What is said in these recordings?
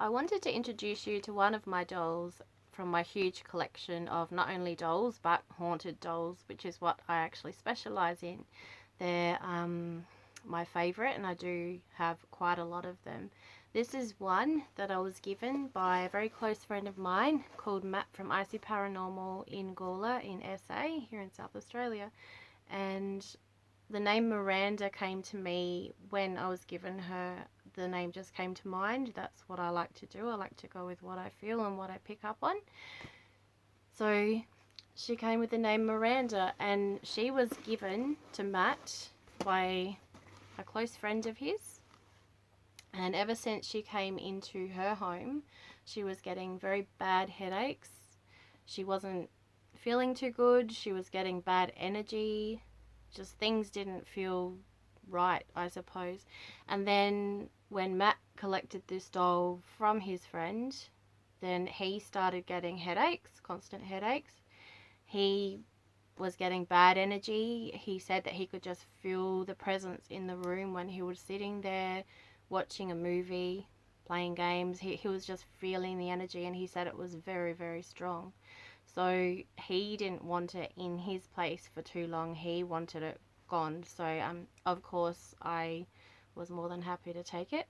I wanted to introduce you to one of my dolls from my huge collection of not only dolls but haunted dolls, which is what I actually specialize in. They're my favorite, and I do have quite a lot of them. This is one that I was given by a very close friend of mine called Matt from Icy Paranormal in Gawler in SA, here in South Australia. And the name Miranda came to me when I was given her. The name just came to mind. That's what I like to do. I like to go with what I feel and what I pick up on. So she came with the name Miranda, and she was given to Matt by a close friend of his. And ever since she came into her home, she was getting very bad headaches. She wasn't feeling too good. She was getting bad energy. Just things didn't feel right, I suppose. And then when Matt collected this doll from his friend, then he started getting headaches, constant headaches. He was getting bad energy. He said that he could just feel the presence in the room when he was sitting there watching a movie, playing games. He was just feeling the energy, and he said it was very, very strong. So he didn't want it in his place for too long. He wanted it gone. So of course I was more than happy to take it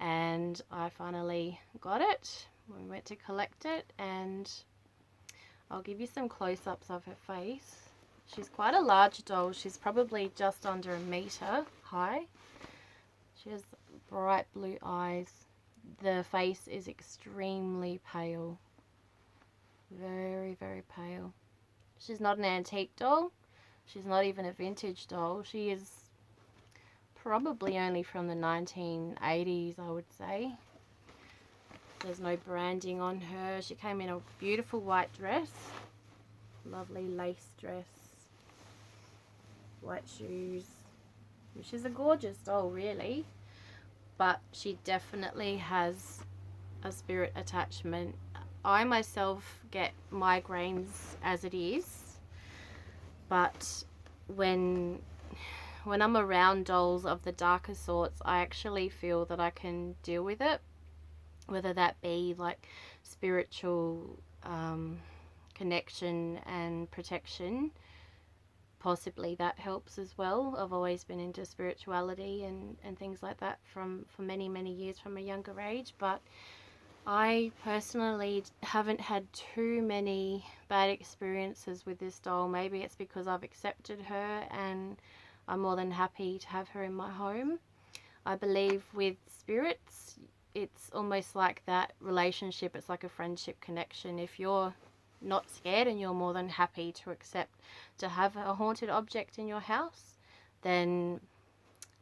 and I finally got it. We went to collect it, and I'll give you some close-ups of her face. She's quite a large doll. She's probably just under 1 meter high. She has bright blue eyes. The face is extremely pale. Very, very pale. She's not an antique doll. She's not even a vintage doll. She is probably only from the 1980s, I would say. There's no branding on her. She came in a beautiful white dress. Lovely lace dress. White shoes. Which is a gorgeous doll, really. But she definitely has a spirit attachment. I myself get migraines as it is, but when I'm around dolls of the darker sorts, I actually feel that I can deal with it, whether that be like spiritual connection and protection. Possibly that helps as well. I've always been into spirituality and things like that for many years from a younger age, but I personally haven't had too many bad experiences with this doll. Maybe it's because I've accepted her and I'm more than happy to have her in my home. I believe with spirits, it's almost like that relationship. It's like a friendship connection. If you're not scared and you're more than happy to accept to have a haunted object in your house, then,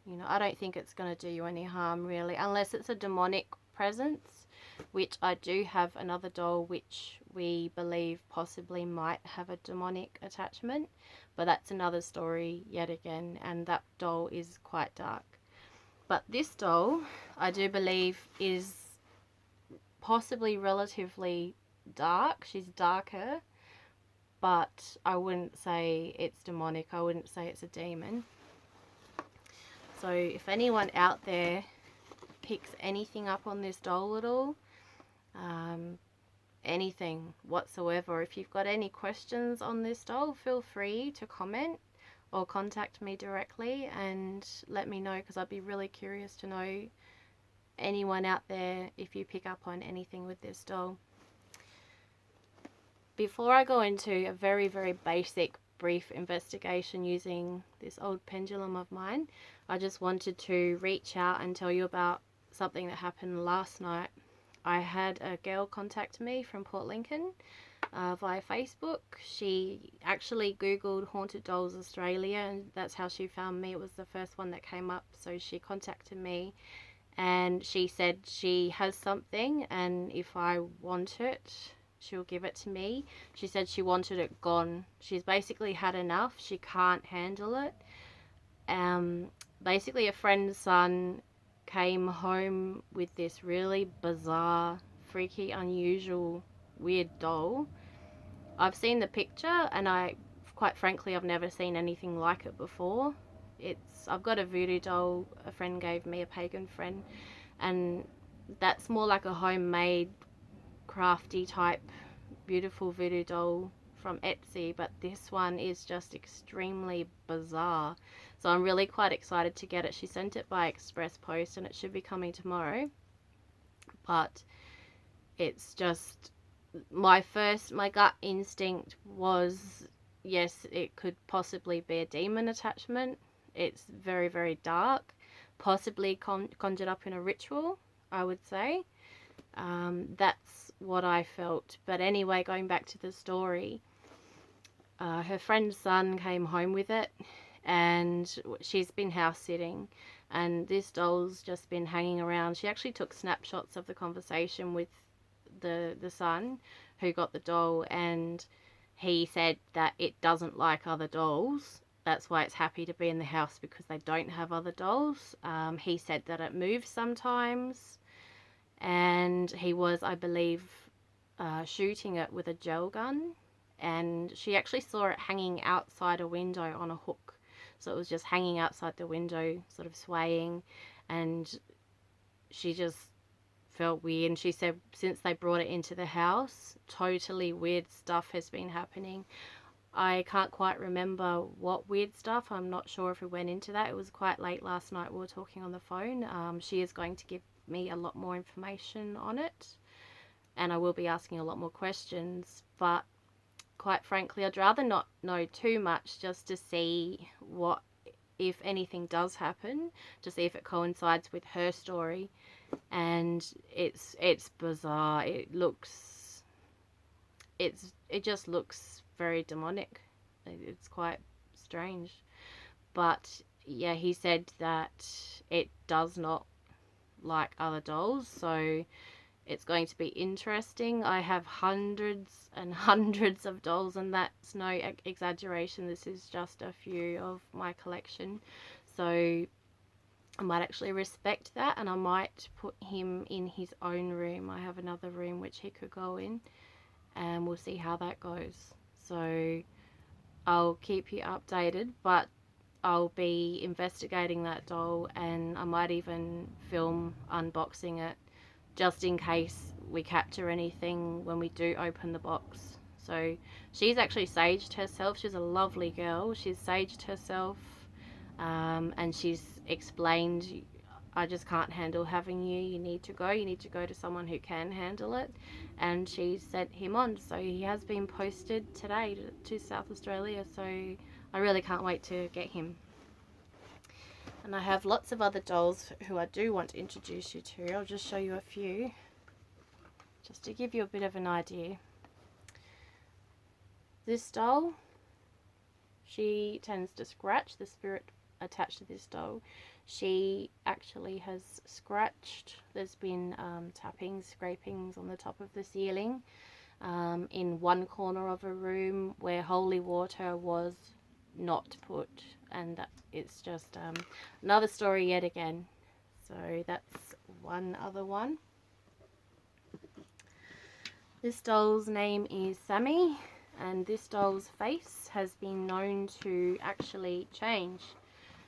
you know, I don't think it's going to do you any harm really, unless it's a demonic presence, which I do have another doll which we believe possibly might have a demonic attachment, but that's another story yet again, and that doll is quite dark. But this doll, I do believe, is possibly relatively dark. She's darker, but I wouldn't say it's demonic. I wouldn't say it's a demon. So if anyone out there picks anything up on this doll at all, anything whatsoever, if you've got any questions on this doll, feel free to comment or contact me directly and let me know, because I'd be really curious to know anyone out there if you pick up on anything with this doll. Before I go into a very, very basic brief investigation using this old pendulum of mine, I just wanted to reach out and tell you about something that happened last night. I had a girl contact me from Port Lincoln via Facebook. She actually Googled Haunted Dolls Australia, and that's how she found me. It was the first one that came up. So she contacted me and she said she has something, and if I want it, she'll give it to me. She said she wanted it gone. She's basically had enough. She can't handle it. Basically a friend's son came home with this really bizarre, freaky, unusual, weird doll. I've seen the picture, and quite frankly, I've never seen anything like it before. I've got a voodoo doll a friend gave me, a pagan friend, and That's more like a homemade, crafty type, beautiful voodoo doll from Etsy, but this one is just extremely bizarre. So I'm really quite excited to get it. She sent it by express post and it should be coming tomorrow. But it's just my gut instinct was yes, it could possibly be a demon attachment. It's very, very dark, possibly conjured up in a ritual, I would say. That's what I felt. But anyway, going back to the story, her friend's son came home with it, and she's been house sitting, and this doll's just been hanging around. She actually took snapshots of the conversation with the son who got the doll, and he said that it doesn't like other dolls. That's why it's happy to be in the house, because they don't have other dolls. He said that it moves sometimes, and he was, I believe, shooting it with a gel gun, and she actually saw it hanging outside a window on a hook. So it was just hanging outside the window, sort of swaying, and she just felt weird. And she said since they brought it into the house, totally weird stuff has been happening. I can't quite remember what weird stuff. I'm not sure if we went into that. It was quite late last night. We were talking on the phone. She is going to give me a lot more information on it, and I will be asking a lot more questions, but quite frankly I'd rather not know too much, just to see what, if anything does happen, to see if it coincides with her story. And it's bizarre. It just looks very demonic. It's quite strange. But yeah, he said that it does not like other dolls, so it's going to be interesting. I have hundreds and hundreds of dolls, and that's no exaggeration. This is just a few of my collection, so I might actually respect that, and I might put him in his own room. I have another room which he could go in, and we'll see how that goes. So I'll keep you updated, but I'll be investigating that doll, and I might even film unboxing it, just in case we capture anything when we do open the box. So she's actually saged herself. She's a lovely girl. She's saged herself, and she's explained, I just can't handle having you. You need to go to someone who can handle it. And she sent him on, so he has been posted today to South Australia, so I really can't wait to get him. And I have lots of other dolls who I do want to introduce you to. I'll just show you a few, just to give you a bit of an idea. This doll, she tends to scratch. The spirit attached to this doll, she actually has scratched. There's been tappings, scrapings on the top of the ceiling, in one corner of a room where holy water was not put, and that it's just another story yet again. So that's one other one. This doll's name is Sammy, and this doll's face has been known to actually change,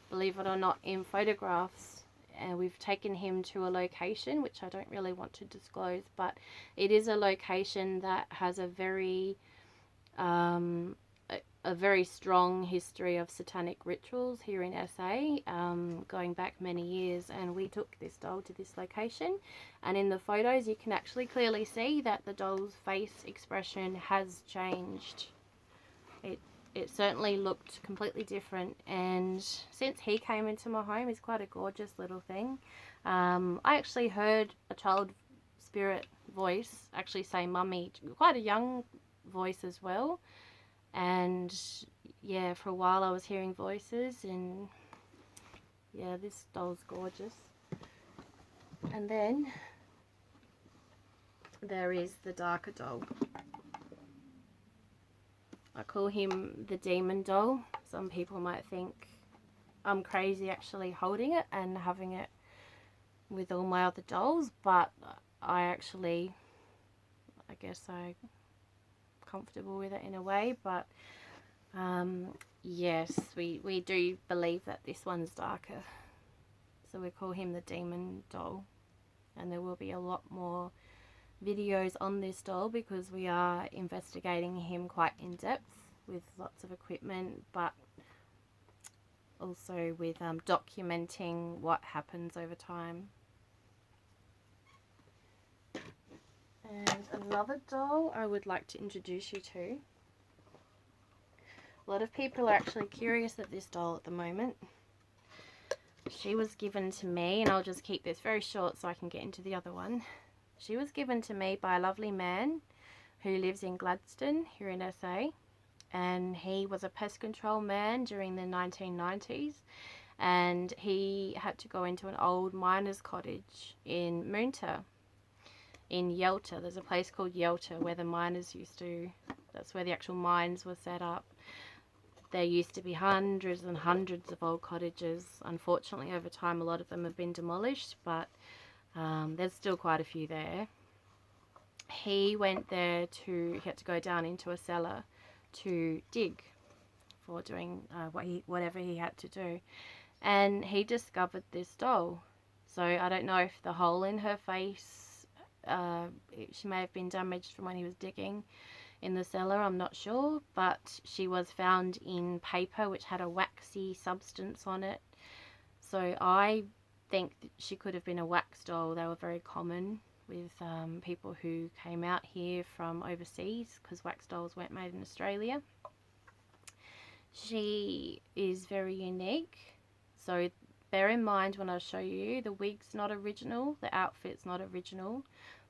believe it or not, in photographs. And we've taken him to a location which I don't really want to disclose, but it is a location that has a very very strong history of satanic rituals here in SA, going back many years. And we took this doll to this location, and in the photos you can actually clearly see that the doll's face expression has changed. It certainly looked completely different, and since he came into my home, he's quite a gorgeous little thing. I actually heard a child spirit voice actually say mummy, quite a young voice as well. And yeah, for a while I was hearing voices, and yeah, this doll's gorgeous. And then there is the darker doll. I call him the demon doll. Some people might think I'm crazy actually holding it and having it with all my other dolls, but I guess I'm comfortable with it in a way. But yes, we do believe that this one's darker, so we call him the demon doll. and there will be a lot more videos on this doll because we are investigating him quite in depth with lots of equipment, but also with documenting what happens over time. And another doll I would like to introduce you to. A lot of people are actually curious at this doll at the moment. She was given to me, and I'll just keep this very short so I can get into the other one. She was given to me by a lovely man who lives in Gladstone here in SA, and he was a pest control man during the 1990s, and he had to go into an old miner's cottage in Moonta in Yelta. There's a place called Yelta where the miners used to, that's where the actual mines were set up. There used to be hundreds and hundreds of old cottages. Unfortunately, over time, a lot of them have been demolished, but there's still quite a few there. He went there he had to go down into a cellar to dig for doing whatever he had to do. And he discovered this doll. So I don't know if the hole in her face, she may have been damaged from when he was digging in the cellar, I'm not sure, but she was found in paper which had a waxy substance on it. So I think that she could have been a wax doll. They were very common with people who came out here from overseas because wax dolls weren't made in Australia. She is very unique. So bear in mind when I show you, the wig's not original, the outfit's not original,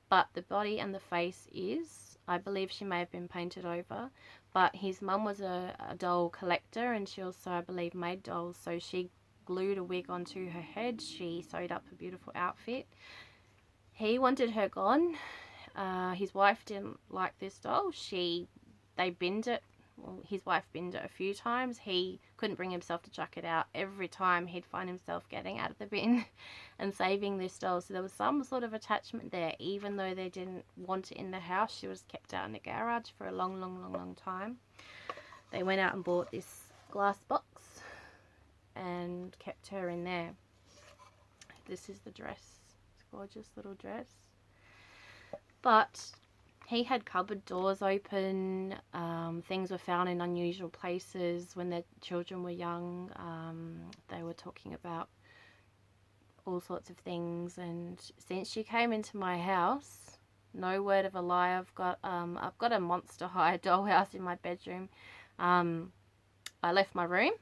but the body and the face is. I believe she may have been painted over, but his mum was a doll collector, and she also, I believe, made dolls. So she glued a wig onto her head. She sewed up a beautiful outfit. He wanted her gone. His wife didn't like this doll. They binned it. Well, his wife binned it a few times. He couldn't bring himself to chuck it out. Every time he'd find himself getting out of the bin and saving this doll. So there was some sort of attachment there. Even though they didn't want it in the house, she was kept out in the garage for a long time. They went out and bought this glass box and kept her in there. This is the dress. It's a gorgeous little dress. But he had cupboard doors open. Things were found in unusual places when their children were young. They were talking about all sorts of things. And since she came into my house, no word of a lie, I've got a Monster High dollhouse in my bedroom. I left my room.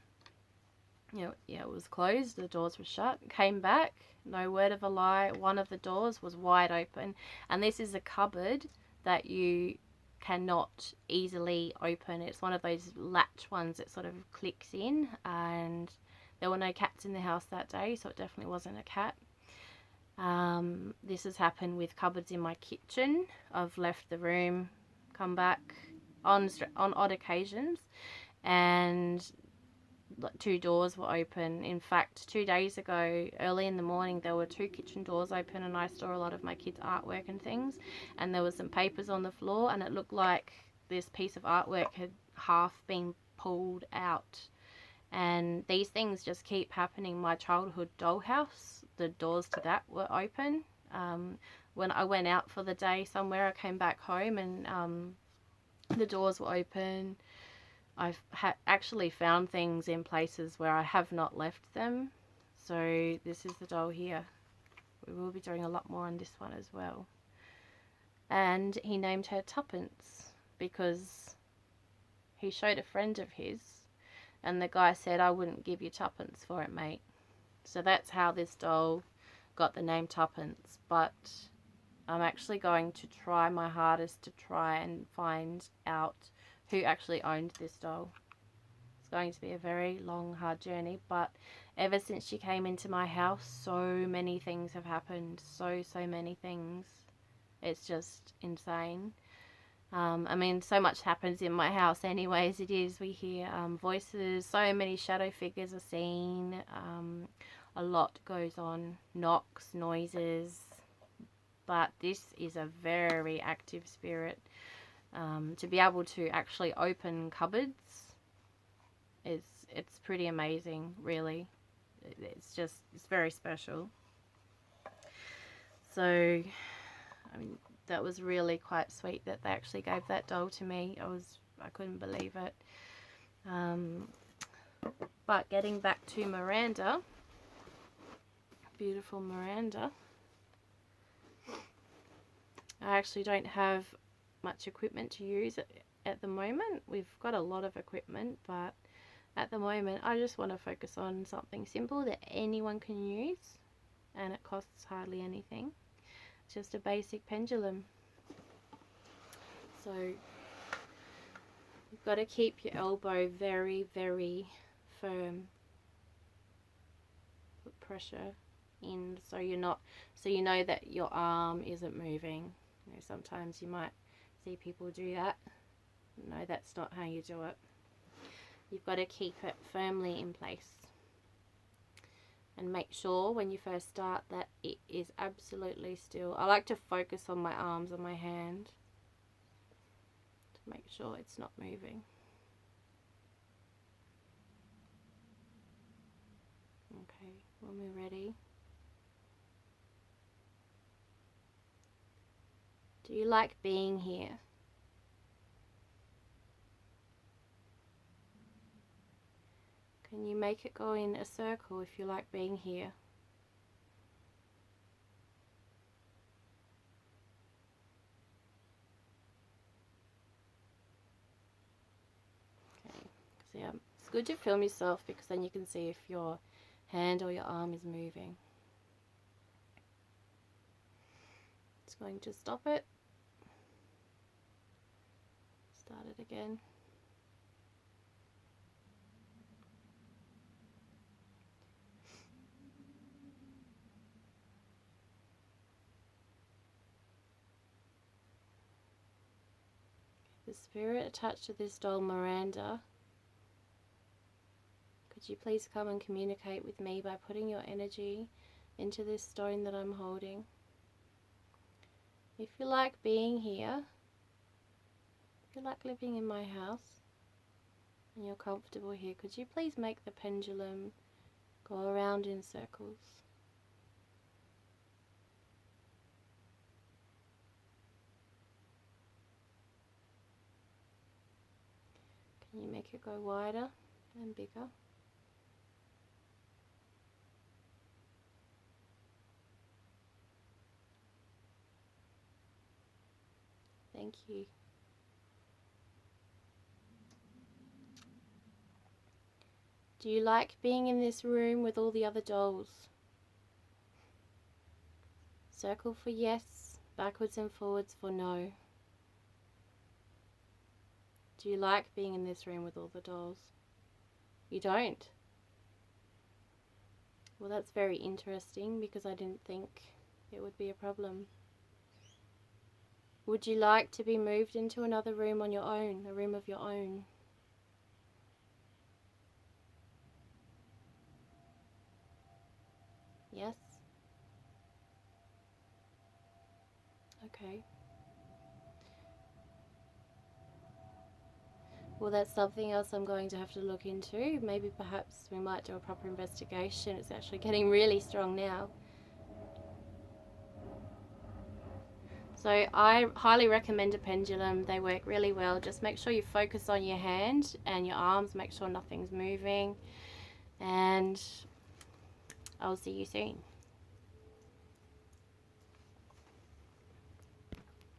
It was closed. The doors were shut. Came back. No word of a lie. One of the doors was wide open, and this is a cupboard that you cannot easily open. It's one of those latch ones that sort of clicks in, and there were no cats in the house that day, so it definitely wasn't a cat. This has happened with cupboards in my kitchen. I've left the room, come back on odd occasions, and 2 doors were open. In fact, 2 days ago, early in the morning, there were 2 kitchen doors open, and I saw a lot of my kids' artwork and things, and there was some papers on the floor, and it looked like this piece of artwork had half been pulled out. And these things just keep happening. My childhood dollhouse, the doors to that were open. When I went out for the day somewhere, I came back home and the doors were open. I've actually found things in places where I have not left them. So this is the doll here. We will be doing a lot more on this one as well. And he named her Tuppence because he showed a friend of his, and the guy said, "I wouldn't give you Tuppence for it, mate." So that's how this doll got the name Tuppence. But I'm actually going to try my hardest to try and find out who actually owned this doll. It's going to be a very long, hard journey, but ever since she came into my house, so many things have happened. So many things. It's just insane. I mean, so much happens in my house anyway as it is. We hear voices, so many shadow figures are seen. A lot goes on, knocks, noises. But this is a very active spirit. To be able to actually open cupboards, it's pretty amazing, really. It's very special. So, I mean, that was really quite sweet that they actually gave that doll to me. I couldn't believe it. But getting back to Miranda, beautiful Miranda, I actually don't have much equipment to use at the moment. We've got a lot of equipment, but at the moment I just want to focus on something simple that anyone can use, and it costs hardly anything. Just a basic pendulum. So you've got to keep your elbow very, very firm. Put pressure in so you know that your arm isn't moving. You know, sometimes you might see people do that. No, that's not how you do it. You've got to keep it firmly in place. And make sure when you first start that it is absolutely still. I like to focus on my arms and my hand to make sure it's not moving. Okay, when we're ready. Do you like being here? Can you make it go in a circle if you like being here? Okay, so yeah, it's good to film yourself because then you can see if your hand or your arm is moving. It's going to stop it. Start it again. The spirit attached to this doll, Miranda, could you please come and communicate with me by putting your energy into this stone that I'm holding? If you like being here, if you like living in my house, and you're comfortable here, could you please make the pendulum go around in circles? Can you make it go wider and bigger? Thank you. Do you like being in this room with all the other dolls? Circle for yes, backwards and forwards for no. Do you like being in this room with all the dolls? You don't? Well, that's very interesting because I didn't think it would be a problem. Would you like to be moved into another room on your own, a room of your own? Yes? Okay. Well, that's something else I'm going to have to look into. Maybe perhaps we might do a proper investigation. It's actually getting really strong now. So I highly recommend a pendulum. They work really well. Just make sure you focus on your hand and your arms. Make sure nothing's moving. And I'll see you soon.